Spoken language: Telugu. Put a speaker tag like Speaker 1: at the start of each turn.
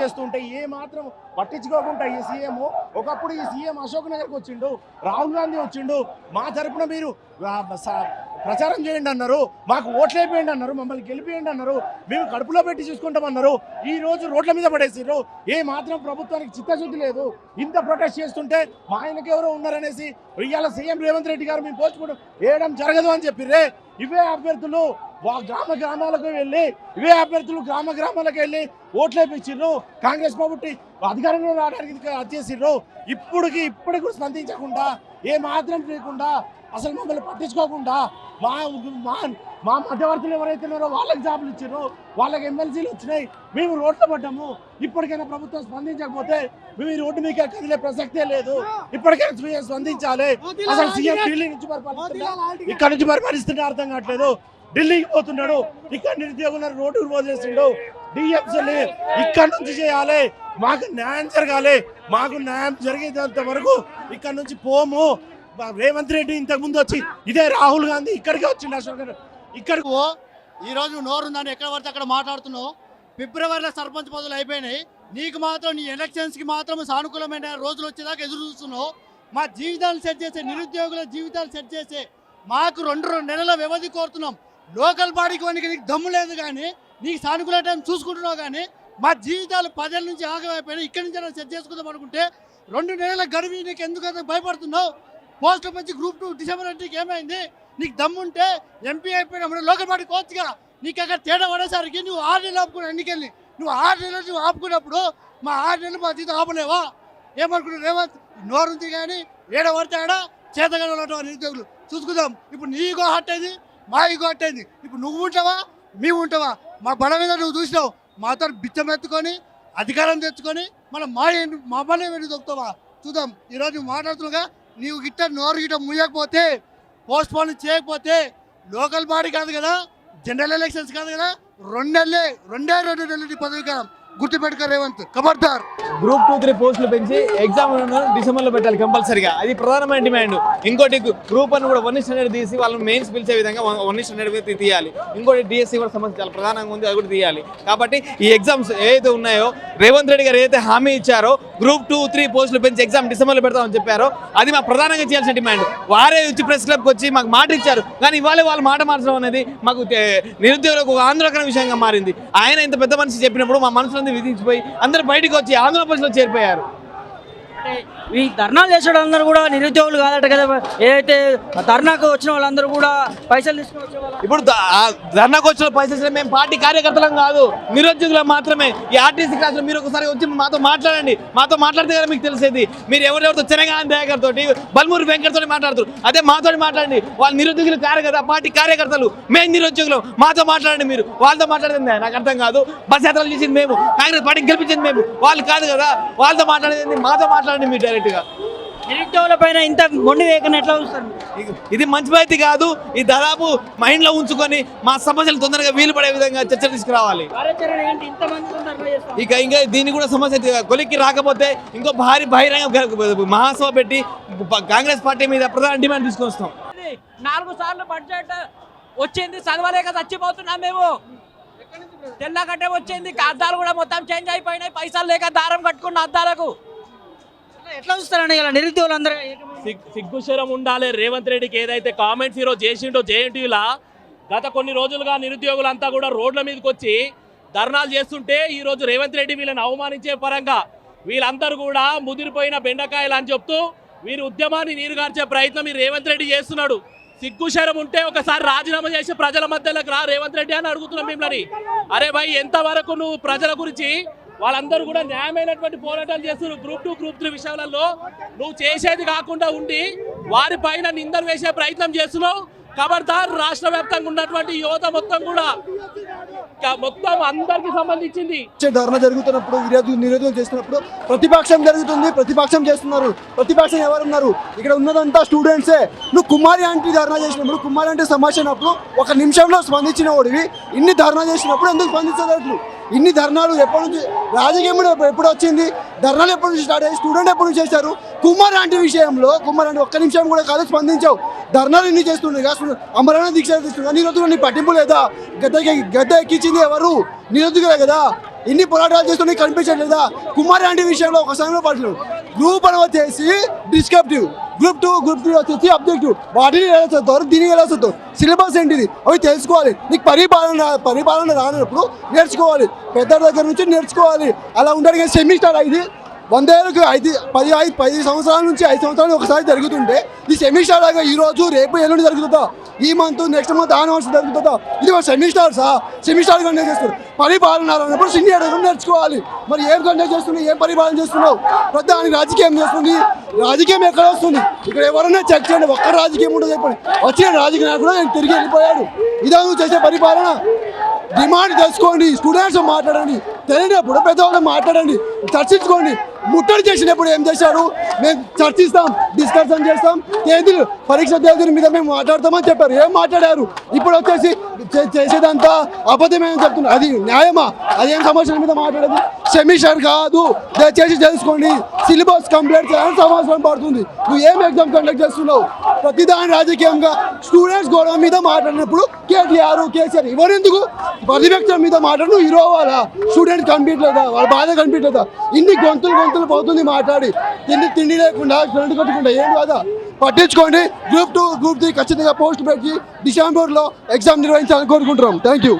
Speaker 1: చేస్తుంటే ఏ మాత్రం పట్టించుకోకుండా ఈ సీఎం ఒకప్పుడు ఈ సీఎం అశోక్ నగర్కి వచ్చిండు, రాహుల్ గాంధీ వచ్చిండు, మా తరపున మీరు ప్రచారం చేయండి అన్నారు, మాకు ఓట్లు అయిపోయింది అన్నారు, మమ్మల్ని గెలిపియండి అన్నారు, మేము కడుపులో పెట్టి చూసుకుంటామన్నారు. ఈ రోజు రోడ్ల మీద పడేసారు. ఏ మాత్రం ప్రభుత్వానికి చిత్తశుద్ధి లేదు. ఇంత ప్రొటెస్ట్ చేస్తుంటే మా ఆయనకి ఎవరో ఉన్నారనేసి ఇవాళ సీఎం రేవంత్ రెడ్డి గారు మేము పోల్చుకోవడం వేయడం జరగదు అని చెప్పిర్రే. ఇవే అభ్యర్థులు గ్రామాలకు వెళ్ళి గ్రామాలకు వెళ్ళి ఓట్లు వేయించారు. కాంగ్రెస్ ప్రభుత్వం అధికారంలో రావడానికి వచ్చేసిర్రు. ఇప్పటికి స్పందించకుండా ఏ మాత్రం చేయకుండా అసలు మమ్మల్ని పట్టించుకోకుండా మా మా మధ్యవర్తులు ఎవరైతే ఉన్నారో వాళ్ళకి జాబులు ఇచ్చారు, వాళ్ళకి ఎమ్మెల్సీలు వచ్చినాయి, మేము రోడ్లు పడ్డాము. ఇప్పటికైనా ప్రభుత్వం స్పందించకపోతే మేము ఈ రోడ్డు మీకు కదిలే ప్రసక్తే లేదు. ఇప్పటికైనా స్పందించాలి. అసలు సీఎం ఢిల్లీ నుంచి ఇక్కడ నుంచి పరిపాలిస్తుంటే అర్థం కావట్లేదు. ఢిల్లీకి పోతున్నాడు, ఇక్కడ నిరుద్యోగులను రోడ్డుకు వదిలేసిండు. డిఎంసీని ఇక్కడ నుంచి చేయాలి, మాకు న్యాయం జరగాలి. మాకు న్యాయం జరిగేంత వరకు ఇక్కడ నుంచి పోము. రేవంత్ రెడ్డి ఇంతకు ముందు వచ్చి ఇదే రాహుల్ గాంధీ ఇక్కడికే వచ్చిండు. అశోక్ గారు ఇక్కడికి
Speaker 2: ఈరోజు నోరుందని ఎక్కడ పడితే అక్కడ మాట్లాడుతున్నావు. ఫిబ్రవరిలో సర్పంచ్ పదవులు అయిపోయినాయి. నీకు మాత్రం నీ ఎలక్షన్స్కి మాత్రం సానుకూలమైన రోజులు వచ్చేదాకా ఎదురు చూస్తున్నావు. మా జీవితాలు సెట్ చేసే, నిరుద్యోగుల జీవితాలు సెట్ చేసే మాకు రెండు నెలల వ్యవధి కోరుతున్నాం. లోకల్ బాడీకి వానికి నీకు దమ్ము లేదు, కానీ నీకు సానుకూల టైం చూసుకుంటున్నావు. కానీ మా జీవితాలు 10 ఏళ్ళ నుంచి ఆగమైపోయినాయి. ఇక్కడి నుంచి సెట్ చేసుకుందాం అనుకుంటే 2 నెలల గడువు నీకు ఎందుకు భయపడుతున్నావు? పోస్ట్ వచ్చి గ్రూప్ 2 డిసెంబర్ 20కి ఏమైంది? నీకు దమ్ముంటే ఎంపీ అయిపోయినప్పుడు లోకల్ బాడీ కోచ్గా నీకు అక్కడ తేడా పడేసరికి నువ్వు 6 నెలలు ఆపుకున్నావు. ఎన్నికెళ్ళి నువ్వు 6 నెలలు నువ్వు ఆపుకున్నప్పుడు మా 6 నెలలు మా జీతం ఆపలేవా? ఏమనుకున్నావు? రేవంత్ నోరుంది కానీ ఏడబడతాడా చేతగా నిరుద్యోగులు చూసుకుందాం. ఇప్పుడు నీ ఈగో హట్ అయింది, మా ఈగో హట్ అయింది. ఇప్పుడు నువ్వు ఉంటావా మేము ఉంటావా? మా బల మీద నువ్వు చూసినావు. మాతో బిచ్చం ఎత్తుకొని అధికారం తెచ్చుకొని మమ్మల్ని వెళ్ళి దొక్కుతావా? చూద్దాం. ఈరోజు మాట్లాడుతున్నాగా, నీవు గిట్ట నోరు గిట్ట ముయ్యకపోతే, పోస్ట్ పోన్ చేయకపోతే లోకల్ బాడీ కాదు కదా, జనరల్ ఎలక్షన్స్ కాదు కదా, 2 నెలలు పదవికాలం గుర్తుపెట్టుకో రేవంత్. ఖబర్దార్.
Speaker 3: గ్రూప్ 2, 3 పోస్టులు పెంచి ఎగ్జామ్ డిసెంబర్లో పెట్టాలి కంపల్సరీగా. అది ప్రధానమైన డిమాండ్. ఇంకోటి గ్రూప్ 1 కూడా 1 స్టాండర్డ్ తీసి వాళ్ళని మెయిన్స్ పిలిచే విధంగా 1 స్టాండర్డ్ తీయాలి. ఇంకోటి డిఎస్సి కూడా సమస్య చాలా ప్రధానంగా ఉంది, అది కూడా తీయాలి. కాబట్టి ఈ ఎగ్జామ్స్ ఏదైతే ఉన్నాయో రేవంత్ రెడ్డి గారు ఏదైతే హామీ ఇచ్చారో గ్రూప్ 2, 3 పోస్టులు పెంచి ఎగ్జామ్ డిసెంబర్లో పెడతామని చెప్పారో అది మా ప్రధానంగా చేయాల్సిన డిమాండ్. వారే వచ్చి ప్రెస్ క్లబ్కి వచ్చి మాకు మాట ఇచ్చారు, కానీ ఇవాళ వాళ్ళు మాట మార్చడం అనేది మాకు నిరుద్యోగులకు ఒక ఆందోళన విషయంగా మారింది. ఆయన ఇంత పెద్ద మనిషి చెప్పినప్పుడు మా మనసులో విధించిపోయి అందరూ బయటకు వచ్చి ఆంధ్రప్రదేశ్లో చేరిపోయారు.
Speaker 4: ఈ ధర్నాలు చేసే వాళ్ళందరూ కూడా నిరుద్యోగులు కాదట కదా. ఏదైతే ధర్నాకు వచ్చిన వాళ్ళందరూ కూడా పైసలు తీసుకుని వచ్చే వాళ్ళు.
Speaker 3: ఇప్పుడు ధర్నాకు వచ్చిన పైసలు మేము పార్టీ కార్యకర్తలం కాదు, నిరుద్యోగులు మాత్రమే. ఈ ఆర్టీసీ క్లాసులో మీరు ఒకసారి వచ్చి మాతో మాట్లాడండి. మాతో మాట్లాడితే కదా మీకు తెలిసేది. మీరు ఎవరెవరితో తెలంగాణ దయాకర్తో బల్మూరి వెంకటతో మాట్లాడుతారు, అదే మాతో మాట్లాడండి. వాళ్ళు నిరుద్యోగులు కారు కదా, పార్టీ కార్యకర్తలు. మేము నిరుద్యోగులు, మాతో మాట్లాడండి. మీరు వాళ్ళతో మాట్లాడింది నాకు అర్థం కాదు. బస్ యాత్రలు చేసింది మేము, కాంగ్రెస్ పార్టీకి గెలిపించింది మేము, వాళ్ళు కాదు కదా. వాళ్ళతో మాట్లాడేది మాతో మాట్లాడండి మీరు డైరెక్ట్గా.
Speaker 4: నిరుద్యోగుల పైన ఇంత మొండి వేయకుండా ఎట్లా చూస్తారు?
Speaker 3: ఇది మంచి పద్ధతి కాదు. ఇది దాదాపు మైండ్లో ఉంచుకొని మా సమస్యలు తొందరగా వీలు పడే విధంగా చర్చలు తీసుకురావాలి. ఇంకా దీన్ని కూడా సమస్య కొలిక్కి రాకపోతే ఇంకో భారీ బహిరంగ మహాసభ పెట్టి కాంగ్రెస్ పార్టీ మీద ప్రధాన డిమాండ్ తీసుకొని వస్తాం.
Speaker 5: 4 సార్లు బడ్జెట్ వచ్చింది, చదవలేక చచ్చిపోతున్నాం మేము. తెల్లగడ్డ వచ్చింది, అద్దాలు కూడా మొత్తం చేంజ్ అయిపోయినాయి. పైసలు లేక దారం కట్టుకున్న అద్దాలకు.
Speaker 4: ఎట్లా చూస్తారండి ఇలా నిరుద్యోగులందరూ?
Speaker 5: సిగ్గుశరం ఉండాలి రేవంత్ రెడ్డికి. ఏదైతే కామెంట్స్ ఈరోజు చేసిండో జేఎన్టీయూలా, గత కొన్ని రోజులుగా నిరుద్యోగులంతా కూడా రోడ్ల మీదకి వచ్చి ధర్నాలు చేస్తుంటే ఈరోజు రేవంత్ రెడ్డి వీళ్ళని అవమానించే పరంగా వీళ్ళందరూ కూడా ముదిరిపోయిన బెండకాయలు అని చెప్తూ వీరి ఉద్యమాన్ని నీరుగార్చే ప్రయత్నం ఈ రేవంత్ రెడ్డి చేస్తున్నాడు. సిగ్గుశరం ఉంటే ఒకసారి రాజీనామా చేసి ప్రజల మధ్యలోకి రా రేవంత్ రెడ్డి అని అడుగుతున్నాం మిమ్మల్ని. అరే భయ్, ఎంతవరకు నువ్వు ప్రజల గురించి వాళ్ళందరూ కూడా న్యాయమైనటువంటి పోరాటాలు చేస్తున్నారు. గ్రూప్ 2, గ్రూప్ 3 విషయాలలో నువ్వు చేసేది కాకుండా ఉండి వారిపైన నిందలు వేసే ప్రయత్నం చేస్తున్నావు. ఖబర్దార్. రాష్ట్ర వ్యాప్తంగా ఉన్నటువంటి యువత మొత్తం కూడా మొత్తం అందరికి సంబంధించింది.
Speaker 2: ధర్నా జరుగుతున్నప్పుడు నిరోధం చేస్తున్నప్పుడు ప్రతిపక్షం జరుగుతుంది, ప్రతిపక్షం చేస్తున్నారు. ప్రతిపక్షం ఎవరున్నారు? ఇక్కడ ఉన్నదంతా స్టూడెంట్సే. నువ్వు కుమారి ఆంటీ ధర్నా చేసినప్పుడు, కుమారి ఆంటీ సమస్య అయినప్పుడు 1 నిమిషంలో స్పందించిన వాడివి. ఇన్ని ధర్నా చేసినప్పుడు ఎందుకు స్పందించదట్లు? ఇన్ని ధర్నాలు ఎప్పటి నుంచి? రాజకీయం ఎప్పుడు వచ్చింది? ధర్నాలు ఎప్పటి నుంచి స్టార్ట్ అయ్యి? స్టూడెంట్ ఎప్పటి నుంచి చేశారు? కుమార్ ఆంటీ విషయంలో కుమార్ ఆంటీ 1 నిమిషం కూడా కాదు స్పందించావు. ధర్నాలు ఇన్ని చేస్తుండగా అమరణ దీక్ష తీస్తున్నా. నిరుద్యోగులు నీ పట్టింపు లేదా? గద్ద ఎక్కించింది ఎవరు? నిరుద్యోగులే కదా. ఇన్ని పోరాటాలు చేస్తున్నా కనిపించట్లేదా? కుమార్ లాంటి విషయంలో ఒక సమయంలో పడలేదు. గ్రూప్ అని వచ్చేసి డిస్క్రిప్టివ్, గ్రూప్ 2 గ్రూప్ 3 వచ్చేసి అబ్జెక్టివ్. వాటిని ఎలా చదువుతారు, దీనికి ఎలా చదువుతారు, సిలబస్ ఏంటిది అవి తెలుసుకోవాలి. నీకు పరిపాలన రానప్పుడు నేర్చుకోవాలి, పెద్ద దగ్గర నుంచి నేర్చుకోవాలి. అలా ఉండడానికి సెమిస్టర్ ఇది 100 ఏళ్ళకి 10 సంవత్సరాల నుంచి 5 సంవత్సరాలు ఒకసారి జరుగుతుంటే ఈ సెమిస్టర్ లాగా ఈ రోజు రేపు ఎల్లుండి జరుగుతుందా, ఈ మంత్ నెక్స్ట్ మంత్ ఆనవర్స్ జరుగుతుందా? ఇది ఒక సెమిస్టర్ కండక్ట్ చేస్తారు. పరిపాలన అన్నప్పుడు సీనియర్ నేర్చుకోవాలి. మరి ఏం కండక్ట్ చేస్తున్నావు, ఏం పరిపాలన చేస్తున్నావు? ప్రధాని రాజకీయం చేస్తుంది. రాజకీయం ఎక్కడ వస్తుంది? ఇక్కడ ఎవరైనా చెక్ చేయండి, ఒక్క రాజకీయం ఉండదు. చెప్పండి, వచ్చిన రాజకీయ నాయకుడు నేను తిరిగి వెళ్ళిపోయాడు. ఇదా నువ్వు చేసే పరిపాలన? డిమాండ్ తెలుసుకోండి, స్టూడెంట్స్ మాట్లాడండి, తెలియనప్పుడు పెద్దవాళ్ళు మాట్లాడండి, చర్చించుకోండి. ముట్టడి చేసినప్పుడు ఏం చేశారు? మేము చర్చిస్తాం, డిస్కషన్ చేస్తాం, పరీక్ష తేదీల మీద మేము మాట్లాడతామని చెప్పారు. ఏం మాట్లాడారు? ఇప్పుడు వచ్చేసి చేసేదంతా అబద్ధమేమని చెప్తున్నారు. అది న్యాయమా? అదేం సమస్యల మీద మాట్లాడేది? సెమిస్టర్ కాదు, దయచేసి తెలుసుకోండి. సిలబస్ కంప్లీట్ చేయాలని సంవత్సరం పడుతుంది. నువ్వు ఏం ఎగ్జామ్ కండక్ట్ చేస్తున్నావు? ప్రతిదాని రాజకీయంగా స్టూడెంట్స్ గొడవ మీద మాట్లాడినప్పుడు కేసీఆర్ ఎవరెందుకు ప్రతిపక్షం మీద మాట్లాడు? నువ్వు హీరో అవ్వాలా? స్టూడెంట్ కనిపించలేదా? వాళ్ళ బాధ కనిపించలేదా? ఇన్ని గొంతులు పోతుంది మాట్లాడి, తిండి లేకుండా ఫ్రెండ్ కట్టుకుంటా ఏం కాదా? పట్టించుకోండి. గ్రూప్ 2 గ్రూప్ 3 ఖచ్చితంగా పోస్ట్ పెట్టి డిసెంబర్లో ఎగ్జామ్ నిర్వహించాలని కోరుకుంటున్నాం. Thank you.